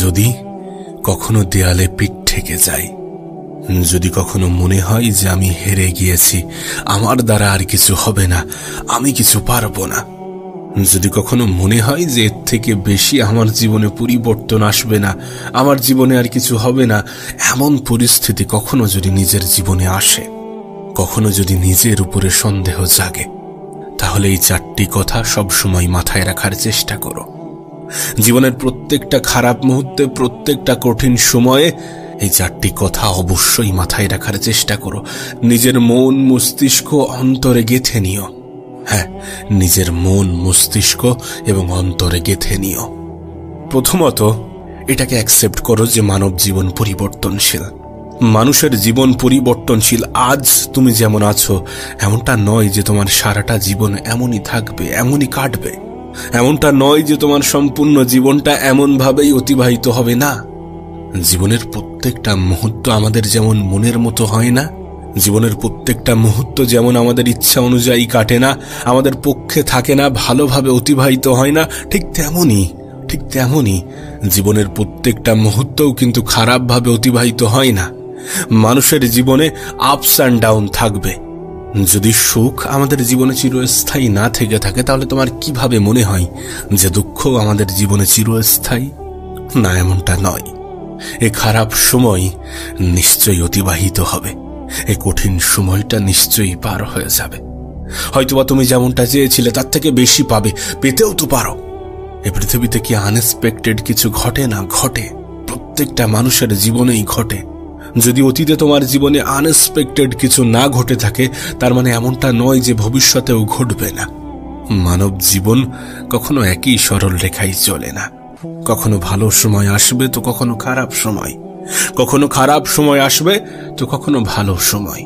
যদি কখনো দেয়ালে পিঠ ঠেকে যায়, যদি কখনো মনে হয় যে আমি হেরে গিয়েছি, আমার দ্বারা আর কিছু হবে না, আমি কিছু পারবো না, যদি কখনো মনে হয় যে এর থেকে বেশি আমার জীবনে পরিবর্তন আসবে না, আমার জীবনে আর কিছু হবে না, এমন পরিস্থিতি কখনো যদি নিজের জীবনে আসে, কখনো যদি নিজের উপরে সন্দেহ জাগে, তাহলে এই চারটি কথা সবসময় মাথায় রাখার চেষ্টা করো। জীবনের প্রত্যেকটা খারাপ মুহূর্তে, প্রত্যেকটা কঠিন সময়ে এই চারটি কথা অবশ্যই মাথায় রাখার চেষ্টা করো। নিজের মন মস্তিষ্ক অন্তরে গেঁথে নিও। হ্যাঁ, নিজের মন মস্তিষ্ক এবং অন্তরে গেঁথে নিও। প্রথমত এটাকে অ্যাকসেপ্ট করো যে মানব জীবন পরিবর্তনশীল। মানুষের জীবন পরিবর্তনশীল। আজ তুমি যেমন আছো এমনটা নয় যে তোমার সারাটা জীবন এমনই থাকবে, এমনই কাটবে। এমনটা নয় যে তোমার সম্পূর্ণ জীবনটা এমন ভাবেই অতিবাহিত হবে না। জীবনের প্রত্যেকটা মুহূর্ত আমাদের যেমন মনের মতো হয় না, জীবনের প্রত্যেকটা মুহূর্ত যেমন আমাদের ইচ্ছা অনুযায়ী কাটে না, আমাদের পক্ষে থাকে না, ভালোভাবে অতিবাহিত হয় না, ঠিক তেমনই জীবনের প্রত্যেকটা মুহূর্তও কিন্তু খারাপভাবে অতিবাহিত হয় না। মানুষের জীবনে আপস অ্যান্ড ডাউন থাকবে। যদি সুখ আমাদের জীবনে চিরস্থায়ী না থেকে থাকে, তাহলে তোমার কিভাবে মনে হয় যে দুঃখ আমাদের জীবনে চিরস্থায়ী? না, এমনটা নয়। এ খারাপ সময় নিশ্চয়ই অতিবাহিত হবে, এ কঠিন সময়টা নিশ্চয়ই পার হয়ে যাবে। হয়তোবা তুমি যেমনটা চেয়েছিলে তার থেকে বেশি পাবে, পেতেও তো পারো। এ পৃথিবীতে কি আনএক্সপেক্টেড কিছু ঘটে না? ঘটে, প্রত্যেকটা মানুষের জীবনেই ঘটে। যদি অতীতে তোমার জীবনে আনএক্সপেক্টেড কিছু না ঘটে থাকে, তার মানে এমনটা নয় যে ভবিষ্যতেও ঘটবে না। মানব জীবন কখনো একই সরল রেখায় চলে না। কখনো ভালো সময় আসবে তো কখনো খারাপ সময়, কখনো খারাপ সময় আসবে তো কখনো ভালো সময়,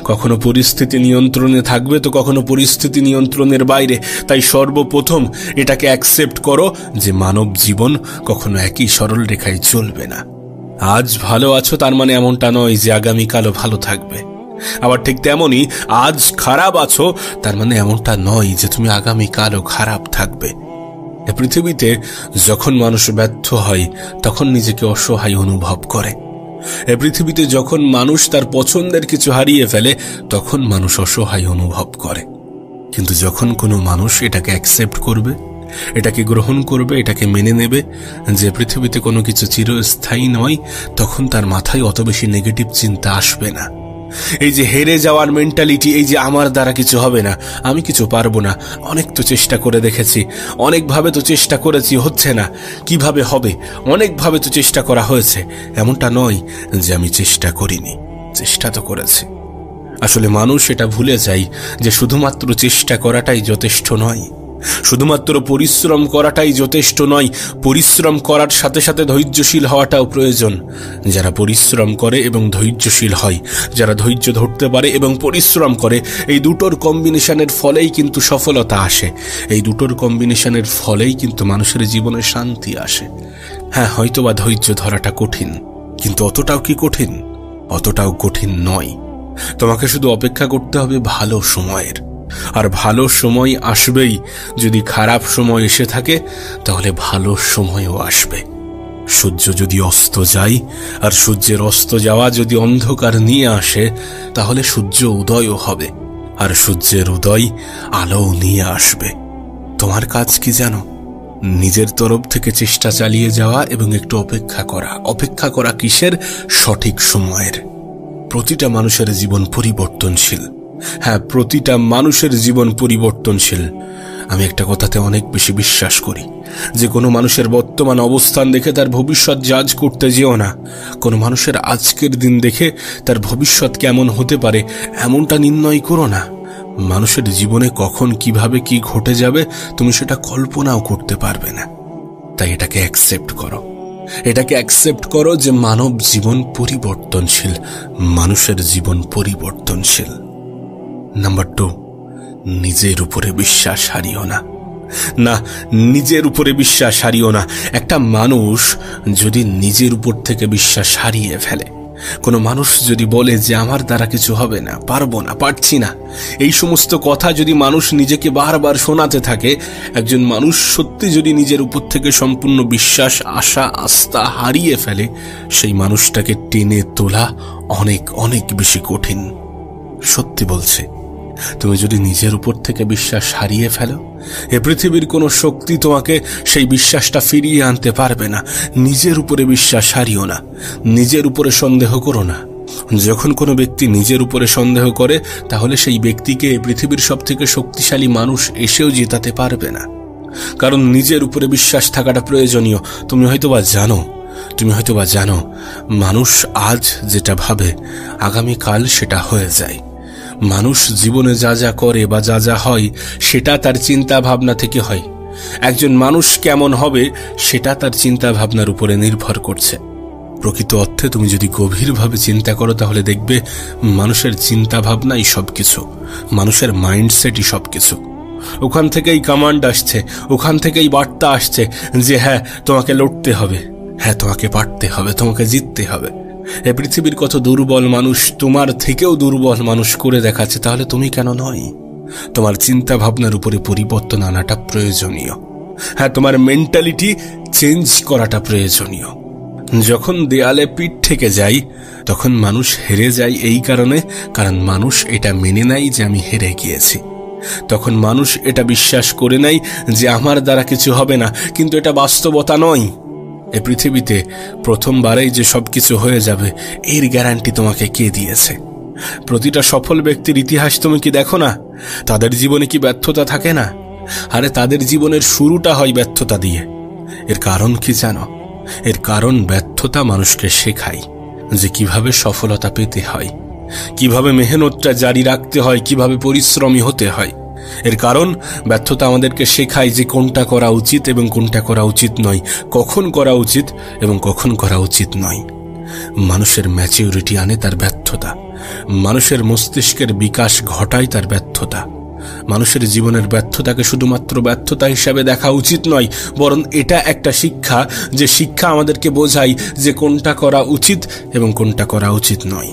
কখনো পরিস্থিতি নিয়ন্ত্রণে থাকবে তো কখনো পরিস্থিতি নিয়ন্ত্রণের বাইরে। তাই সর্বপ্রথম এটাকে অ্যাকসেপ্ট করো যে মানব জীবন কখনো একই সরল রেখায় চলবে না। আজ ভালো আছো তার মানে এমনটা নয় যে আগামীকালও ভালো থাকবে। আবার ঠিক তেমনি আজ খারাপ আছো তার মানে এমনটা নয় যে তুমি আগামীকালও খারাপ থাকবে। এ পৃথিবীতে যখন মানুষ ব্যর্থ হয় তখন নিজেকে অসহায় অনুভব করে। এ পৃথিবীতে যখন মানুষ তার পছন্দের কিছু হারিয়ে ফেলে তখন মানুষ অসহায় অনুভব করে। কিন্তু যখন কোনো মানুষ এটাকে অ্যাকসেপ্ট করবে, এটাকে গ্রহণ করবে, এটাকে মেনে নেবে যে পৃথিবীতে কোনো কিছু চিরস্থায়ী নয়, তখন তার মাথায় অত বেশি নেগেটিভ চিন্তা আসবে না। এই যে হেরে যাওয়ার মেন্টালিটি, এই যে আমার দ্বারা কিছু হবে না, আমি কিছু পারবো না, অনেক তো চেষ্টা করে দেখেছি, অনেকভাবে তো চেষ্টা করেছি, হচ্ছে না, কিভাবে হবে, অনেকভাবে তো চেষ্টা করা হয়েছে, এমনটা নয় যে আমি চেষ্টা করিনি, চেষ্টা তো করেছি। আসলে মানুষ এটা ভুলে যায় যে শুধুমাত্র চেষ্টা করাটাই যথেষ্ট নয়, শুধুমাত্র পরিশ্রম করাটাই যথেষ্ট নয়, পরিশ্রম করার সাথে সাথে ধৈর্যশীল হওয়াটাও প্রয়োজন। যারা পরিশ্রম করে এবং ধৈর্যশীল হয়, যারা ধৈর্য ধরতে পারে এবং পরিশ্রম করে, এই দুটোর কম্বিনেশনের ফলেই কিন্তু সফলতা আসে, এই দুটোর কম্বিনেশনের ফলেই কিন্তু মানুষের জীবনে শান্তি আসে। হ্যাঁ, হয়তোবা ধৈর্য ধরাটা কঠিন, কিন্তু অতটাও কি কঠিন? অতটাও কঠিন নয়। তোমাকে শুধু অপেক্ষা করতে হবে ভালো সময়ের, আর ভালো সময় আসবেই। যদি খারাপ সময় এসে থাকে তাহলে ভালো সময়ও আসবে। সূর্য যদি অস্ত যায় আর সূর্যের অস্ত যাওয়া যদি অন্ধকার নিয়ে আসে, তাহলে সূর্য উদয়ও হবে, আর সূর্যের উদয় আলোও নিয়ে আসবে। তোমার কাজ কি জানো? নিজের তরফ থেকে চেষ্টা চালিয়ে যাওয়া এবং একটু অপেক্ষা করা। অপেক্ষা করা কিসের? সঠিক সময়ের। প্রতিটা মানুষের জীবন পরিবর্তনশীল। হ্যাঁ, প্রতিটা মানুষের জীবন পরিবর্তনশীল। আমি একটা কথাতে অনেক বেশি বিশ্বাস করি যে কোনো মানুষের বর্তমান অবস্থান দেখে তার ভবিষ্যৎ জাজ করতে যেও না। কোনো মানুষের আজকের দিন দেখে তার ভবিষ্যৎ কেমন হতে পারে এমনটা নির্ণয় করো না। মানুষের জীবনে কখন কিভাবে কি ঘটে যাবে তুমি সেটা কল্পনাও করতে পারবে না। তাই এটাকে অ্যাকসেপ্ট করো, এটাকে অ্যাকসেপ্ট করো যে মানব জীবন পরিবর্তনশীল, মানুষের জীবন পরিবর্তনশীল। নাম্বার 2, নিজের উপরে বিশ্বাস হারিও না। না, নিজের উপরে বিশ্বাস হারিও না। একটা মানুষ যদি নিজের উপর থেকে বিশ্বাস হারিয়ে ফেলে, কোনো মানুষ যদি বলে যে আমার দ্বারা কিছু হবে না, পারবো না, পারছি না, এই সমস্ত কথা যদি মানুষ নিজেকে বারবার শোনাতে থাকে, একজন মানুষ সত্যি যদি নিজের উপর থেকে সম্পূর্ণ বিশ্বাস, আশা, আস্থা হারিয়ে ফেলে, সেই মানুষটাকে টেনে তোলা অনেক অনেক বেশি কঠিন। সত্যি বলছে, তুমি যদি নিজের উপর থেকে বিশ্বাস হারিয়ে ফেলো, এ পৃথিবীর কোনো শক্তি তোমাকে সেই বিশ্বাসটা ফিরিয়ে আনতে পারবে না। নিজের উপরে বিশ্বাস হারিও না, নিজের উপরে সন্দেহ করো না। যখন কোনো ব্যক্তি নিজের উপরে সন্দেহ করে, তাহলে সেই ব্যক্তিকে এ পৃথিবীর সব থেকে শক্তিশালী মানুষ এসেও জেতাতে পারবে না। কারণ নিজের উপরে বিশ্বাস থাকাটা প্রয়োজনীয়। তুমি হয়তোবা জানো মানুষ আজ যেটা ভাবে, আগামীকাল সেটা হয়ে যায়। মানুষ জীবনে যা যা করে বা যা যা হয়, সেটা তার চিন্তা ভাবনা থেকে হয়। একজন মানুষ কেমন হবে, সেটা তার চিন্তা ভাবনার উপরে নির্ভর করছে। প্রকৃত অর্থে তুমি যদি গভীরভাবে চিন্তা করো, তাহলে দেখবে মানুষের চিন্তা ভাবনাই সবকিছু, মানুষের মাইন্ডসেটই সবকিছু। ওখান থেকেই কমান্ড আসছে, ওখান থেকেই বার্তা আসছে যে হ্যাঁ, তোমাকে লড়তে হবে, হ্যাঁ, তোমাকে পারতে হবে, তোমাকে জিততে হবে। এ পৃথিবীর কত দুর্বল মানুষ তোমার থেকেও দুর্বল মানুষ করে দেখাচ্ছে, তাহলে তুমি কেন নয়? তোমার চিন্তা ভাবনার উপরে পরিবর্তন আনাটা প্রয়োজনীয়। হ্যাঁ, তোমার মেন্টালিটি চেঞ্জ করাটা প্রয়োজনীয়। যখন দেয়ালে পিঠ থেকে যাই, তখন মানুষ হেরে যায় এই কারণ মানুষ এটা মেনে নেয় যে আমি হেরে গিয়েছি। তখন মানুষ এটা বিশ্বাস করে নেয় যে আমার দ্বারা কিছু হবে না, কিন্তু এটা বাস্তবতা নয়। এ পৃথিবীতে প্রথমবারেই যে সবকিছু হয়ে যাবে, এর গ্যারান্টি তোমাকে কে দিয়েছে? প্রতিটা সফল ব্যক্তির ইতিহাস তুমি কি দেখো না? তাদের জীবনে কি ব্যর্থতা থাকে না? আরে তাদের জীবনের শুরুটা হয় ব্যর্থতা দিয়ে। এর কারণ কি জানো? এর কারণ ব্যর্থতা মানুষকে শেখায় যে কিভাবে সফলতা পেতে হয়, কিভাবে মেহনতটা জারি রাখতে হয়, কিভাবে পরিশ্রমী হতে হয়। এর কারণ ব্যর্থতা আমাদেরকে শেখায় যে কোনটা করা উচিত এবং কোনটা করা উচিত নয়, কখন করা উচিত এবং কখন করা উচিত নয়। মানুষের ম্যাচিউরিটি আনে তার ব্যর্থতা, মানুষের মস্তিষ্কের বিকাশ ঘটায় তার ব্যর্থতা। মানুষের জীবনের ব্যর্থতাকে শুধুমাত্র ব্যর্থতা হিসাবে দেখা উচিত নয়, বরং এটা একটা শিক্ষা, যে শিক্ষা আমাদেরকে বোঝায় যে কোনটা করা উচিত এবং কোনটা করা উচিত নয়।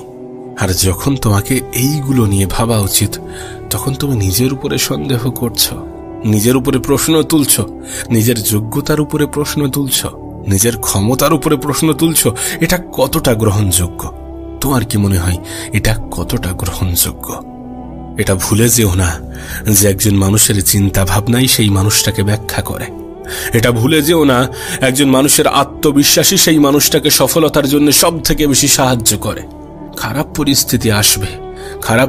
আর যখন তোমাকে এইগুলো নিয়ে ভাবা উচিত, তখন তুমি নিজের উপরে সন্দেহ করছো, নিজের উপরে প্রশ্ন তুলছো, নিজের যোগ্যতার উপরে প্রশ্ন তুলছো, নিজের ক্ষমতার উপরে প্রশ্ন তুলছো। এটা কতটা গ্রহণযোগ্য? তোমার কি মনে হয় এটা কতটা গ্রহণযোগ্য? এটা ভুলে যেও না যে একজন মানুষের চিন্তা ভাবনাই সেই মানুষটাকে ব্যাখ্যা করে। এটা ভুলে যেও না একজন মানুষের আত্মবিশ্বাসী সেই মানুষটাকে সফলতার জন্য সব থেকে বেশি সাহায্য করে। খারাপ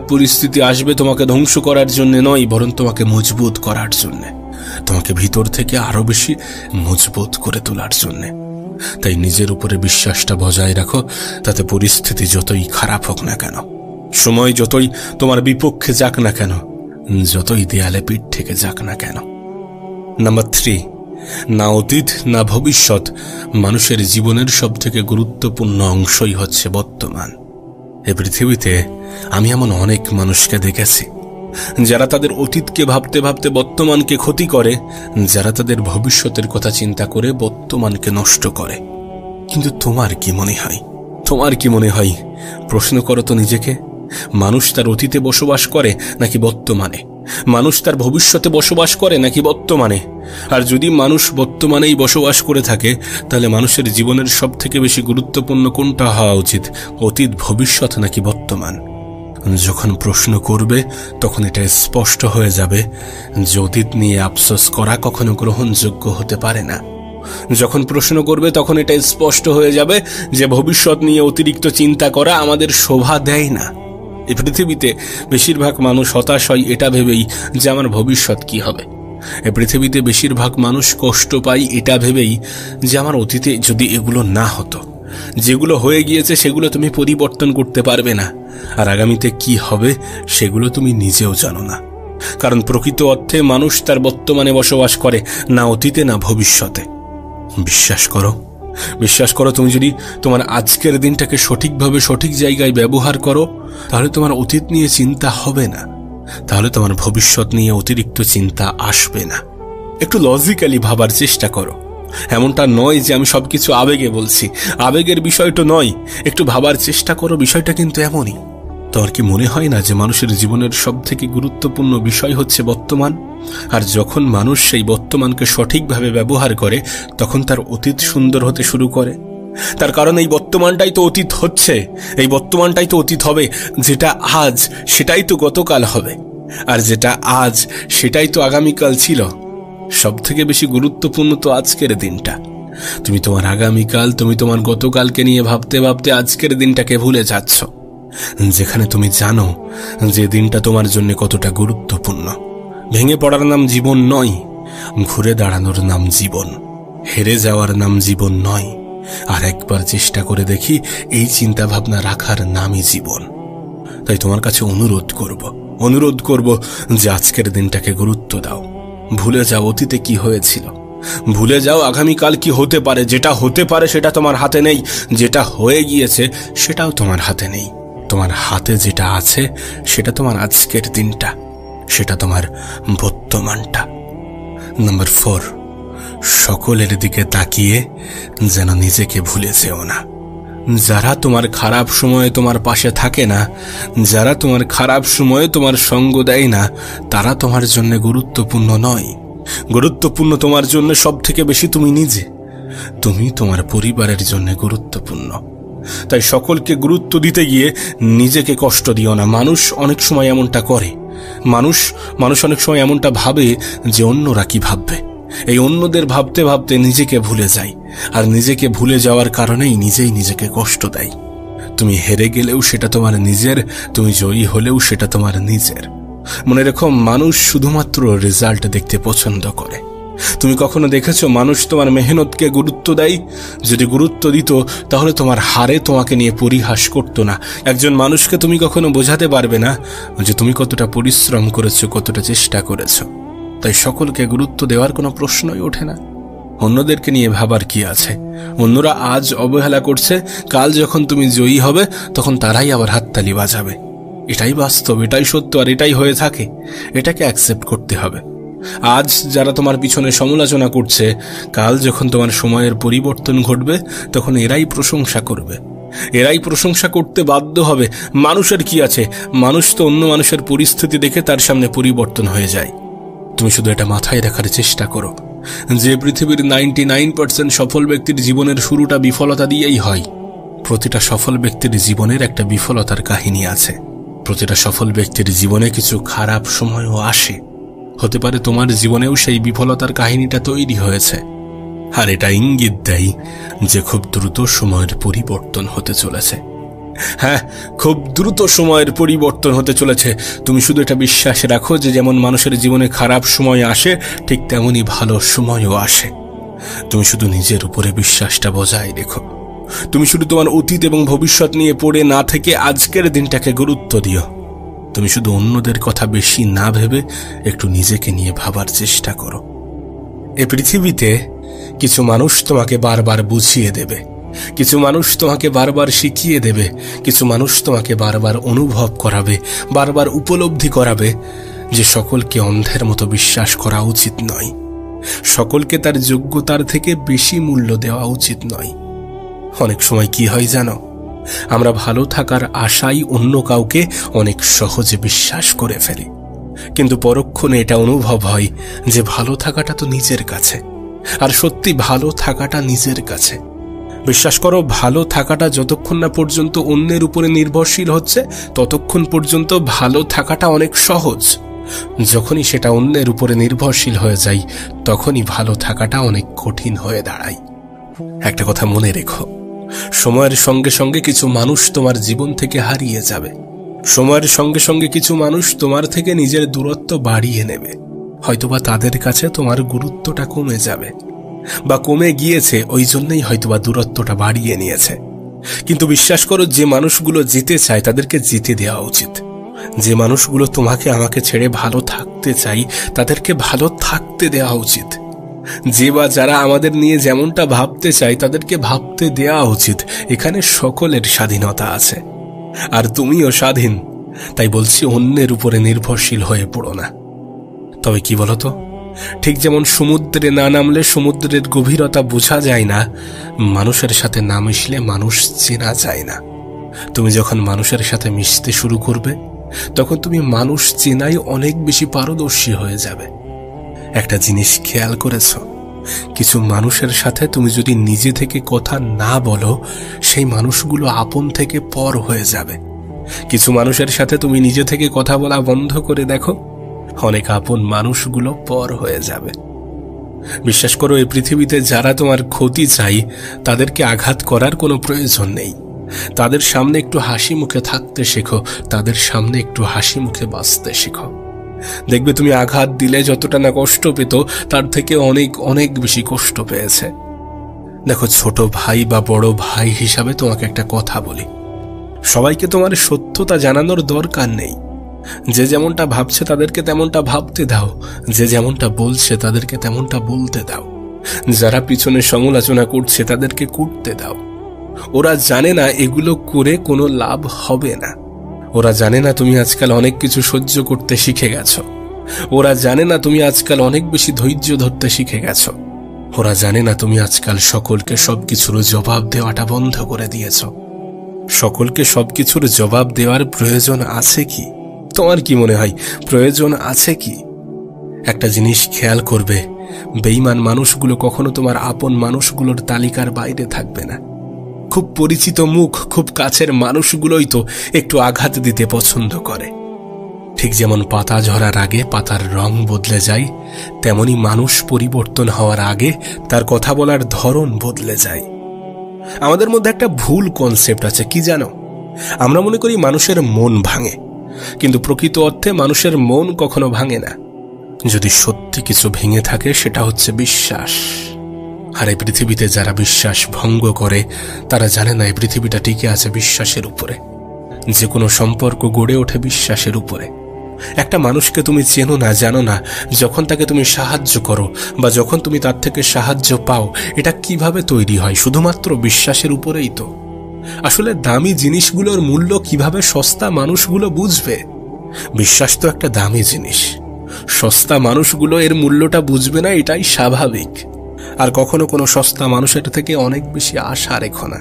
পরিস্থিতি আসবে তোমাকে ধ্বংস করার জন্য নয়, বরং তোমাকে মজবুত করার জন্য, তোমাকে ভিতর থেকে আরো বেশি মজবুত করে তোলার জন্য। তাই নিজের উপরে বিশ্বাসটা বজায় রাখো, তাতে পরিস্থিতি যতই খারাপ হোক না কেন, সময় যতই তোমার বিপক্ষে যাক না কেন, যতই দেয়ালে পিঠ থেকে যাক না কেন। নাম্বার 3, না অতীত না ভবিষ্যৎ, মানুষের জীবনের সব থেকে গুরুত্বপূর্ণ অংশই হচ্ছে বর্তমান। এ পৃথিবীতে আমি এমন অনেক মানুষকে দেখেছি যারা তাদের অতীতকে ভাবতে ভাবতে বর্তমানকে ক্ষতি করে, যারা তাদের ভবিষ্যতের কথা চিন্তা করে বর্তমানকে নষ্ট করে। কিন্তু তোমার কি মনে হয়? প্রশ্ন করো তো নিজেকে, মানুষ তার অতীতে বসবাস করে নাকি বর্তমানে? মানুষ তার ভবিষ্যতে বসবাস করে নাকি বর্তমানে? আর যদি মানুষ বর্তমানেই বসবাস করে থাকে, তাহলে মানুষের জীবনের সব থেকে বেশি গুরুত্বপূর্ণ কোনটা হওয়া উচিত? অতীত, ভবিষ্যৎ নাকি বর্তমান? যখন প্রশ্ন করবে, তখন এটা স্পষ্ট হয়ে যাবে যে অতীত নিয়ে আফসোস করা কখনো গ্রহণযোগ্য হতে পারে না। যখন প্রশ্ন করবে, তখন এটা স্পষ্ট হয়ে যাবে যে ভবিষ্যৎ নিয়ে অতিরিক্ত চিন্তা করা আমাদের শোভা দেয় না। এই পৃথিবীতে বেশিরভাগ মানুষ হতাশ হয় এটা ভেবেই যে আমার ভবিষ্যৎ কি হবে। এই পৃথিবীতে বেশিরভাগ মানুষ কষ্ট পায় এটা ভেবেই যে আমার অতীতে যদি এগুলো না হতো, যেগুলো হয়ে গিয়েছে সেগুলো তুমি পরিবর্তন করতে পারবে না, আর আগামীতে কি হবে সেগুলো তুমি নিজেও জানো না। কারণ প্রকৃত অর্থে মানুষ তার বর্তমানে বসবাস করে, না অতীতে না ভবিষ্যতে। বিশ্বাস করো, তুমি যদি তোমার আজকের দিনটাকে সঠিকভাবে সঠিক জায়গায় ব্যবহার করো, তাহলে তোমার অতীত নিয়ে চিন্তা হবে না, তাহলে তোমার ভবিষ্যৎ নিয়ে অতিরিক্ত চিন্তা আসবে না। একটু লজিক্যালি ভাবার চেষ্টা করো। এমনটা নয় যে আমি সবকিছু আবেগে বলছি, আবেগের বিষয়টা নয়। একটু ভাবার চেষ্টা করো, বিষয়টা কিন্তু এমনই। তোমার কি মনে হয় না যে মানুষের জীবনের সব থেকে গুরুত্বপূর্ণ বিষয় হচ্ছে বর্তমান? আর যখন মানুষ সেই বর্তমানকে সঠিকভাবে ব্যবহার করে, তখন তার অতীত সুন্দর হতে শুরু করে। তার কারণ এই বর্তমানটাই তো অতীত হচ্ছে, এই বর্তমানটাই তো অতীত হবে। যেটা আজ সেটাই তো গতকাল হবে, আর যেটা আজ সেটাই তো আগামীকাল ছিল। সব থেকে বেশি গুরুত্বপূর্ণ তো আজকের দিনটা। তুমি তোমার আগামীকাল, তুমি তোমার গতকালকে নিয়ে ভাবতে ভাবতে আজকের দিনটাকে ভুলে যাচ্ছ, যেখানে তুমি জানো যে দিনটা তোমার জন্য কতটা গুরুত্বপূর্ণ। ভেঙে পড়ার নাম জীবন নয়, ঘুরে দাঁড়ানোর নাম জীবন। হেরে যাওয়ার নাম জীবন নয়। আর একবার চেষ্টা করে দেখি, এই চিন্তা ভাবনা রাখার নামই জীবন। তাই তোমার কাছে অনুরোধ করব যে আজকের দিনটাকে গুরুত্ব দাও। ভুলে যাও অতীতে কি হয়েছিল, ভুলে যাও আগামীকাল কি হতে পারে। যেটা হতে পারে সেটা তোমার হাতে নেই, যেটা হয়ে গিয়েছে সেটাও তোমার হাতে নেই। তোমার হাতে যেটা আছে সেটা তোমার আজকের দিনটা, সেটা তোমার বর্তমানটা। নাম্বার 4, সকলের দিকে তাকিয়ে যেন নিজেকে ভুলে যেও না। যারা তোমার খারাপ সময়ে তোমার পাশে থাকে না, যারা তোমার খারাপ সময়ে তোমার সঙ্গ দেয় না, তারা তোমার জন্য গুরুত্বপূর্ণ নয়। গুরুত্বপূর্ণ তোমার জন্য সব থেকে বেশি তুমি নিজে। তুমি তোমার পরিবারের জন্য গুরুত্বপূর্ণ। তাই সকলকে গুরুত্ব দিতে গিয়ে নিজেকে কষ্ট দিও না। মানুষ অনেক সময় এমনটা করে, মানুষ অনেক সময় এমনটা ভাবে যে অন্যরা কি ভাববে। এই অন্যদের ভাবতে ভাবতে নিজেকে ভুলে যায়, আর নিজেকে ভুলে যাওয়ার কারণেই নিজেই নিজেকে কষ্ট দেয়। তুমি হেরে গেলেও সেটা তোমার নিজের, তুমি জয়ী হলেও সেটা তোমার নিজের। মনে রেখো, মানুষ শুধুমাত্র রেজাল্ট দেখতে পছন্দ করে। তুমি কখনো দেখেছো মানুষ তোমার মেহনতকে গুরুত্ব দেয়? যদি গুরুত্ব দিত তাহলে তোমার হারে তোমাকে নিয়ে পরিহাস করতো না। একজন মানুষকে তুমি কখনো বোঝাতে পারবে না যে তুমি কতটা পরিশ্রম করেছো, কতটা চেষ্টা করেছো। তাই সকলকে গুরুত্ব দেওয়ার কোনো প্রশ্নই ওঠে না। অন্যদেরকে নিয়ে ভাবার কি আছে? অন্যরা আজ অবহেলা করছে, কাল যখন তুমি জয়ী হবে তখন তারাই আবার হাততালি বাজাবে। এটাই বাস্তব, এটাই সত্য, আর এটাই হয়ে থাকে। এটাকে অ্যাকসেপ্ট করতে হবে। আজ যারা তোমার পিছনে সমালোচনা করছে, কাল যখন তোমার সময়ের পরিবর্তন ঘটবে তখন এরাই প্রশংসা করবে, এরাই প্রশংসা করতে বাধ্য হবে। মানুষের কি আছে? মানুষ তো অন্য মানুষের পরিস্থিতি দেখে তার সামনে পরিবর্তন হয়ে যায়। তুমি শুধু এটা মাথায় রাখার চেষ্টা করো যে পৃথিবীর 99% সফল ব্যক্তির জীবনের শুরুটা বিফলতা দিয়েই হয়। প্রতিটা সফল ব্যক্তির জীবনের একটা বিফলতার কাহিনী আছে। প্রতিটা সফল ব্যক্তির জীবনে কিছু খারাপ সময়ও আসে। হতে পারে তোমার জীবনেও সেই বিফলতার কাহিনীটা তৈরি হয়েছে, আর এটা ইঙ্গিত দেয় যে খুব দ্রুত সময়ের পরিবর্তন হতে চলেছে। হ্যাঁ, খুব দ্রুত সময়ের পরিবর্তন হতে চলেছে। তুমি শুধু এটা বিশ্বাস রাখো যে যেমন মানুষের জীবনে খারাপ সময় আসে, ঠিক তেমনই ভালো সময়ও আসে। তুমি শুধু নিজের উপরে বিশ্বাসটা বজায় রেখো। তুমি শুধু তোমার অতীত এবং ভবিষ্যৎ নিয়ে পড়ে না থেকে আজকের দিনটাকে গুরুত্ব দিও। তুমি শুধু অন্যদের কথা বেশি না ভেবে একটু নিজেকে নিয়ে ভাবার চেষ্টা করো। এ পৃথিবীতে কিছু মানুষ তোমাকে বারবার বুঝিয়ে দেবে, কিছু মানুষ তোমাকে বারবার শিখিয়ে দেবে, কিছু মানুষ তোমাকে বারবার অনুভব করাবে, বারবার উপলব্ধি করাবে যে সকলকে অন্ধের মতো বিশ্বাস করা উচিত নয়, সকলকে তার যোগ্যতার থেকে বেশি মূল্য দেওয়া উচিত নয়। অনেক সময় কি হয় জানো? আমরা ভালো থাকার আশায় অন্য কাউকে অনেক সহজে বিশ্বাস করে ফেলি, কিন্তু পরক্ষণে এটা অনুভব হয় যে ভালো থাকাটা তো নিজের কাছে। আর সত্যি ভালো থাকাটা নিজের কাছে। বিশ্বাস করো, ভালো থাকাটা যতক্ষণ না পর্যন্ত অন্যের উপরে নির্ভরশীল হচ্ছে ততক্ষণ পর্যন্ত ভালো থাকাটা অনেক সহজ। যখনই সেটা অন্যের উপরে নির্ভরশীল হয়ে যায় তখনই ভালো থাকাটা অনেক কঠিন হয়ে দাঁড়ায়। একটা কথা মনে রেখো, সময়ের সঙ্গে সঙ্গে কিছু মানুষ তোমার জীবন থেকে হারিয়ে যাবে। সময়ের সঙ্গে সঙ্গে কিছু মানুষ তোমার থেকে নিজের দূরত্ব বাড়িয়ে নেবে। হয়তোবা তাদের কাছে তোমার গুরুত্বটা কমে যাবে, বা কমে গিয়েছে, ওই জন্যই হয়তোবা দূরত্বটা বাড়িয়ে নিয়েছে। কিন্তু বিশ্বাস করো, যে মানুষগুলো যেতে চায় তাদেরকে যেতে দেওয়া উচিত। যে মানুষগুলো তোমাকে আমাকে ছেড়ে ভালো থাকতে চাই তাদেরকে ভালো থাকতে দেওয়া উচিত। যে বা যারা আমাদের নিয়ে যেমনটা ভাবতে চায় তাদেরকে ভাবতে দেওয়া উচিত। এখানে সকলের স্বাধীনতা আছে, আর তুমিও স্বাধীন। তাই বলছি, অন্যের উপরে নির্ভরশীল হয়ে পড়ো না। তবে কি বলতো, ঠিক যেমন সমুদ্রে না নামলে সমুদ্রের গভীরতা বোঝা যায় না, মানুষের সাথে না মিশলে মানুষ চেনা যায় না। তুমি যখন মানুষের সাথে মিশতে শুরু করবে, তখন তুমি মানুষ চেনাই অনেক বেশি পারদর্শী হয়ে যাবে। একটা জিনিস খেয়াল করেছ, কিছু মানুষের সাথে তুমি যদি নিজে থেকে কথা না বলো, সেই মানুষগুলো আপন থেকে পর হয়ে যাবে। কিছু মানুষের সাথে তুমি নিজে থেকে কথা বলা বন্ধ করে দেখো, অনেক আপন মানুষগুলো পর হয়ে যাবে। বিশ্বাস করো, এই পৃথিবীতে যারা তোমার ক্ষতি চাই, তাদেরকে আঘাত করার কোনো প্রয়োজন নেই। তাদের সামনে একটু হাসি মুখে থাকতে শেখো, তাদের সামনে একটু হাসি মুখে বাঁচতে শেখো। দেখবে তুমি আঘাত দিলে যতটা না কষ্ট পেত, তার থেকে অনেক অনেক বেশি কষ্ট পেয়েছে। দেখো, ছোট ভাই বা বড় ভাই হিসাবে তোমাকে একটা কথা বলি, সবাইকে তোমার সত্যতা জানানোর দরকার নেই। যে যেমনটা ভাবছে তাদেরকে তেমনটা ভাবতে দাও, যে যেমনটা বলছে তাদেরকে তেমনটা বলতে দাও। যারা পিছনে সমালোচনা করছে তাদেরকে করতে দাও। ওরা জানে না এগুলো করে কোনো লাভ হবে না। ওরা জানে না তুমি আজকাল অনেক কিছু সহ্য করতে শিখে গেছো। ওরা জানে না তুমি আজকাল অনেক বেশি ধৈর্য ধরতে শিখে গেছো। ওরা জানে না তুমি আজকাল সকলকে সবকিছুর জবাব দেওয়াটা বন্ধ করে দিয়েছ। সকলকে সবকিছুর জবাব দেওয়ার প্রয়োজন আছে কি? তোমার কি মনে হয় প্রয়োজন আছে কি? একটা জিনিস খেয়াল করবে, বেঈমান মানুষগুলো কখনো তোমার আপন মানুষগুলোর তালিকার বাইরে থাকবে না। খুব পরিচিত মুখ, খুব কাছের মানুষগুলোই তো একটু আঘাত দিতে পছন্দ করে। ঠিক যেমন পাতা ঝরার আগে পাতার রং বদলে যায়, তেমনি মানুষ পরিবর্তন হওয়ার আগে তার কথা বলার ধরন বদলে যায়। আমাদের মধ্যে একটা ভুল কনসেপ্ট আছে, কি জানো? আমরা মনে করি মানুষের মন ভাঙে, কিন্তু প্রকৃত অর্থে মানুষের মন কখনো ভাঙে না। যদি সত্যি কিছু ভেঙে থাকে, সেটা হচ্ছে বিশ্বাস। আর এই পৃথিবীতে যারা বিশ্বাস ভঙ্গ করে, তারা জানে না এই পৃথিবীটা টিকে আছে বিশ্বাসের উপরে। যে কোনো সম্পর্ক গড়ে ওঠে বিশ্বাসের উপরে। একটা মানুষকে তুমি চেনো না, জানো না, যখন তাকে তুমি সাহায্য করো বা যখন তুমি তার থেকে সাহায্য পাও, এটা কিভাবে তৈরি হয়? শুধুমাত্র বিশ্বাসের উপরেই তো। আসলে দামি জিনিসগুলোর মূল্য কিভাবে সস্তা মানুষগুলো বুঝবে? বিশ্বাস তো একটা দামি জিনিস, সস্তা মানুষগুলো এর মূল্যটা বুঝবে না, এটাই স্বাভাবিক। আর কখনো কোনো সস্তা মানুষের থেকে অনেক বেশি আশা রেখো না।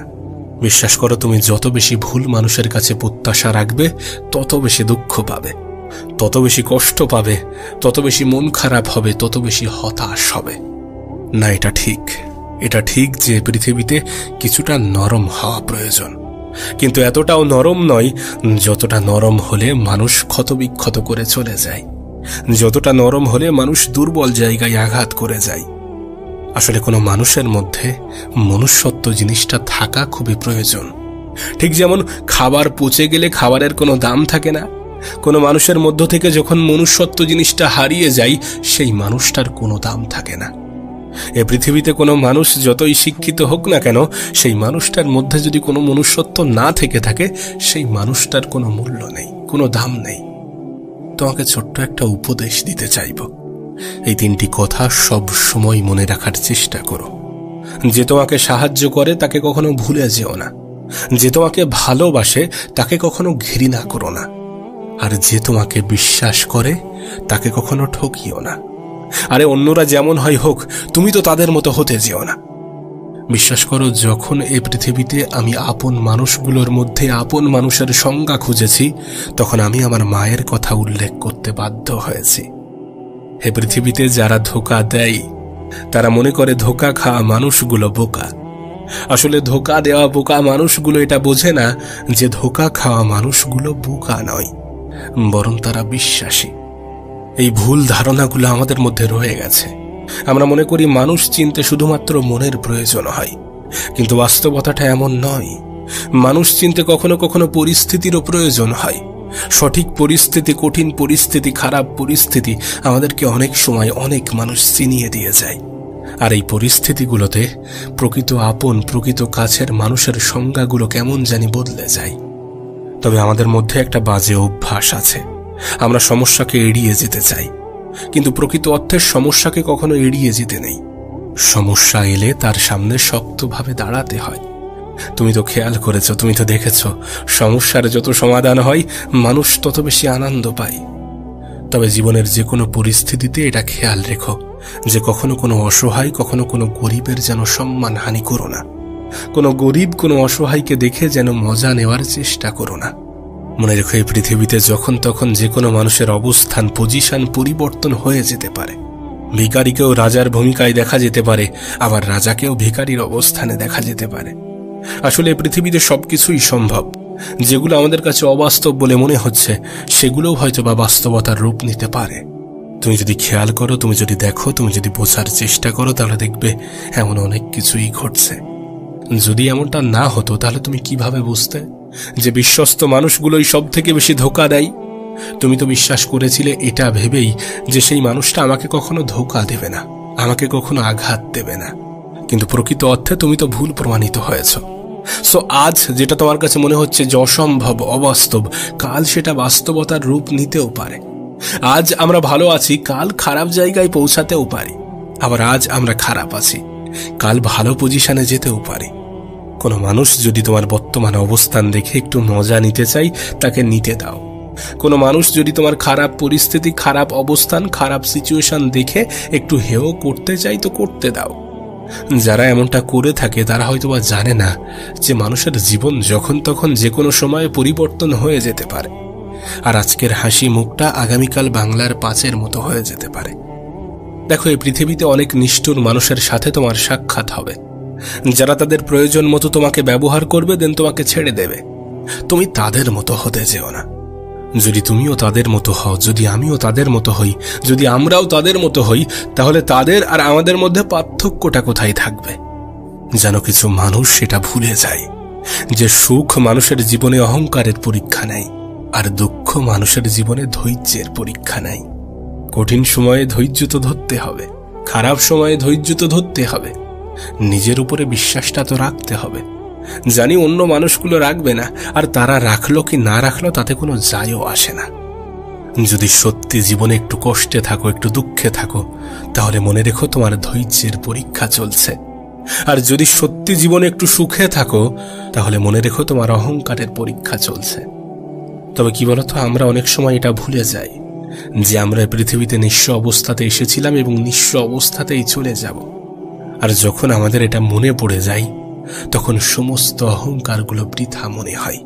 বিশ্বাস করো, তুমি যত বেশি ভুল মানুষের কাছে প্রত্যাশা রাখবে, তত বেশি দুঃখ পাবে, তত বেশি কষ্ট পাবে, তত বেশি মন খারাপ হবে, তত বেশি হতাশ হবে। না, এটা ঠিক যে পৃথিবীতে কিছুটা নরম হওয়া প্রয়োজন, কিন্তু এতটাও নরম নয় যতটা নরম হলে মানুষ ক্ষতবিক্ষত করে চলে যায়, যতটা নরম হলে মানুষ দুর্বল জায়গায় আঘাত করে যায়। আসলে কোনো মানুষের মধ্যে মনুষ্যত্ব জিনিসটা থাকা খুবই প্রয়োজন। ঠিক যেমন খাবার পচে গেলে খাবারের কোনো দাম থাকে না, কোনো মানুষের মধ্য থেকে যখন মনুষ্যত্ব জিনিসটা হারিয়ে যায়, সেই মানুষটার কোনো দাম থাকে না। এ পৃথিবীতে কোনো মানুষ যতই শিক্ষিত হোক না কেন, সেই মানুষটার মধ্যে যদি কোনো মনুষ্যত্ব না থেকে থাকে, সেই মানুষটার কোনো মূল্য নেই, কোনো দাম নেই। তোমাকে ছোট্ট একটা উপদেশ দিতে চাইব, এই তিনটি কথা সব সময় মনে রাখার চেষ্টা করো। যে তোমাকে সাহায্য করে তাকে কখনো ভুলে যেও না, যে তোমাকে ভালোবাসে তাকে কখনো ঘৃণা করো না, আর যে তোমাকে বিশ্বাস করে তাকে কখনো ঠকিও না। আরে অন্যরা যেমন হয় হোক, তুমি তো তাদের মতো হতে যেও না। বিশ্বাস করো, যখন এই পৃথিবীতে আমি আপন মানুষগুলোর মধ্যে আপন মানুষের সংজ্ঞা খুঁজেছি, তখন আমি আমার মায়ের কথা উল্লেখ করতে বাধ্য হয়েছি। হে পৃথিবীতে যারা ধোঁকা দেয়, তারা মনে করে ধোঁকা খাওয়া মানুষগুলো বোকা। আসলে ধোঁকা দেওয়া বোকা মানুষগুলো এটা বোঝে না যে ধোঁকা খাওয়া মানুষগুলো বোকা নয়, বরং তারা বিশ্বাসী। এই ভুল ধারণাগুলো আমাদের মধ্যে রয়ে গেছে। আমরা মনে করি মানুষ চিনতে শুধুমাত্র মনের প্রয়োজন হয়, কিন্তু বাস্তবতাটা এমন নয়। মানুষ চিনতে কখনো কখনো পরিস্থিতিরও প্রয়োজন হয়। সঠিক পরিস্থিতি, কঠিন পরিস্থিতি, খারাপ পরিস্থিতি আমাদেরকে অনেক সময় অনেক মানুষ চিনিয়ে দিয়ে যায়। আর এই পরিস্থিতিগুলোতে প্রকৃত আপন, প্রকৃত কাছের মানুষের সংজ্ঞাগুলো কেমন জানি বদলে যায়। তবে আমাদের মধ্যে একটা বাজে অভ্যাস আছে, আমরা সমস্যাকে এড়িয়ে যেতে চাই, কিন্তু প্রকৃত অর্থের সমস্যাকে কখনো এড়িয়ে যেতে নেই। সমস্যা এলে তার সামনে শক্তভাবে দাঁড়াতে হয়। তুমি তো খেয়াল করেছো, তুমি তো দেখেছো, সমস্যার যত সমাধান হয় মানুষ তত বেশি আনন্দ পায়। তবে জীবনের যে কোনো পরিস্থিতিতে এটা খেয়াল রেখো, যে কখনো কোনো অসহায়, কখনো কোনো গরিবের যেন সম্মান হানি করো না। কোনো গরিব, কোনো অসহায়কে দেখে যেন মজা নেওয়ার চেষ্টা করো না। মনে রেখো, এই পৃথিবীতে যখন তখন যে কোনো মানুষের অবস্থান, পজিশন পরিবর্তন হয়ে যেতে পারে। ভিখারিকেও রাজার ভূমিকায় দেখা যেতে পারে, আবার রাজাকেও ভিখারির অবস্থানে দেখা যেতে পারে। আসলে পৃথিবীতে সবকিছুই সম্ভব। যেগুলো আমাদের কাছে অবাস্তব বলে মনে হচ্ছে, সেগুলোও হয়তো বা বাস্তবতার রূপ নিতে পারে। তুমি যদি খেয়াল করো, তুমি যদি দেখো, তুমি যদি বোঝার চেষ্টা করো, তাহলে দেখবে এমন অনেক কিছুই ঘটছে। যদি এমনটা না হতো, তাহলে তুমি কিভাবে বুঝতে যে বিশ্বস্ত মানুষগুলোই সব থেকে বেশি ধোঁকা দেয়? তুমি তো বিশ্বাস করেছিলে এটা ভেবেই যে সেই মানুষটা আমাকে কখনো ধোঁকা দেবে না, আমাকে কখনো আঘাত দেবে না। কিন্তু প্রকৃত অর্থে তুমি তো ভুল প্রমাণিত হয়েছ। সো আজ যেটা তোমার কাছে মনে হচ্ছে যে অসম্ভব, অবাস্তব, কাল সেটা বাস্তবতার রূপ নিতেও পারে। আজ আমরা ভালো আছি, কাল খারাপ জায়গায় পৌঁছাতেও পারি। আবার আজ আমরা খারাপ আছি, কাল ভালো পজিশনে যেতেও পারি। কোনো মানুষ যদি তোমার বর্তমান অবস্থান দেখে একটু মজা নিতে চাই, তাকে নিতে দাও। কোনো মানুষ যদি তোমার খারাপ পরিস্থিতি, খারাপ অবস্থান, খারাপ সিচুয়েশন দেখে একটু হেয় করতে চাই, তো করতে দাও। যারা এমনটা করে থাকে তারা হয়তোবা জানে না যে মানুষের জীবন যখন তখন যে কোনো সময়ে পরিবর্তন হয়ে যেতে পারে। আর আজকের হাসি মুখটা আগামীকাল বাংলার 5-এর মতো হয়ে যেতে পারে। দেখো, এই পৃথিবীতে অনেক নিষ্ঠুর মানুষের সাথে তোমার সাক্ষাৎ হবে, যারা তাদের প্রয়োজন মতো তোমাকে ব্যবহার করবে, দেন তোমাকে ছেড়ে দেবে। তুমি তাদের মতো হতে যেও না। যদি তুমিও তাদের মতো হও, যদি আমিও তাদের মতো হই, যদি আমরাও তাদের মতো হই, তাহলে তাদের আর আমাদের মধ্যে পার্থক্যটা কোথায় থাকবে? যেন কিছু মানুষ সেটা ভুলে যায় যে সুখ মানুষের জীবনে অহংকারের পরীক্ষা নেয়, আর দুঃখ মানুষের জীবনে ধৈর্যের পরীক্ষা নেয়। কঠিন সময়ে ধৈর্য তো ধরতে হবে, খারাপ সময়ে ধৈর্য তো ধরতে হবে, নিজের উপরে বিশ্বাসটা তো রাখতে হবে। জানি অন্য মানুষগুলো রাখবে না, আর তারা রাখলো কি না রাখলো তাতে কোনো যায়ও আসে না। যদি সত্যি জীবনে একটু কষ্টে থাকো, একটু দুঃখে থাকো, তাহলে মনে রেখো তোমার ধৈর্যের পরীক্ষা চলছে। আর যদি সত্যি জীবনে একটু সুখে থাকো, তাহলে মনে রেখো তোমার অহংকারের পরীক্ষা চলছে। তবে কি বলতো, আমরা অনেক সময় এটা ভুলে যাই যে আমরা পৃথিবীতে নিঃস্ব অবস্থাতে এসেছিলাম এবং নিঃস্ব অবস্থাতেই চলে যাব। আর যখন আমাদের এটা মনে পড়ে যায়, তখন সমস্ত অহংকারগুলো বৃথা মনে হয়।